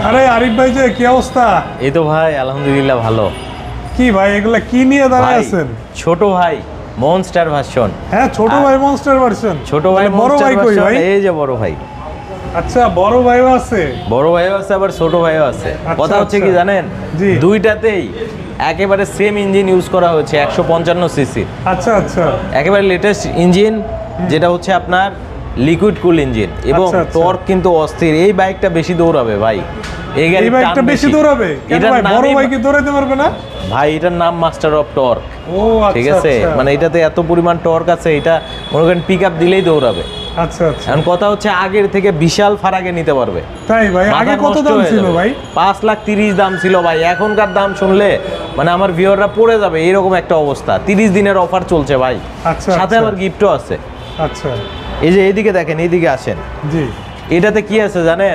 আরে আরিফ ভাই যে কি অবস্থা? এই তো ভাই আলহামদুলিল্লাহ ভালো। কি ভাই এগুলা কি নিয়ে দাঁড়ায় ভাই, আছেন? ছোট ভাই মনস্টার ভার্সন। হ্যাঁ ছোট ভাই মনস্টার ভার্সন। ছোট ভাই বড় মনস্টার ভাই কই ভার্সন, ভাই? এই যে বড় ভাই। আচ্ছা বড় ভাইও আছে। বড় ভাইও আছে আবার ছোট ভাইও আছে। আচ্ছা, কথা হচ্ছে আচ্ছা। কি জানেন, জি। দুইটাতেই একেবারে সেম ইঞ্জিন ইউজ করা হয়েছে 155 সিসি, আচ্ছা আচ্ছা একেবারে লেটেস্ট ইঞ্জিন, যেটা হচ্ছে আপনার লিকুইড কুল ইঞ্জিন এবং আচ্ছা, আচ্ছা। টর্ক কিন্তু অস্থির। এই বাইকটা বেশি দৌড়াবে ভাই, এই এই গাড়ির বাইকটা টান বেশি দৌড়াবে কেন এটার ভাই? বড় নামই ভাই কি দৌড়াতে পারবে না? ভাই এটার নাম মাস্টার অফ টর্ক। ও আচ্ছা ঠিক আছে, আচ্ছা। মানে এটাতে এত পরিমাণ টর্ক আছে, এটা মনে করেন পিক আপ দিলেই দৌড়াবে। আচ্ছা আচ্ছা এখন কথা হচ্ছে আগের থেকে বিশাল ফারাকে নিতে পারবে। তাই ভাই আগে মাথা কত নষ্ট দাম হয়ে ছিল যাবে। ভাই? 5,30,000 দাম ছিল ভাই, এখনকার দাম শুনলে মানে আমার ভিউয়াররা পড়ে যাবে, এরকম একটা অবস্থা। 30 দিনের অফার চলছে ভাই, আচ্ছা, সাথে আচ্ছা। আবার গিফটও আছে। আচ্ছা এই যে এইদিকে দেখেন, এইদিকে আসেন, জি এটাতে কি আছে জানেন?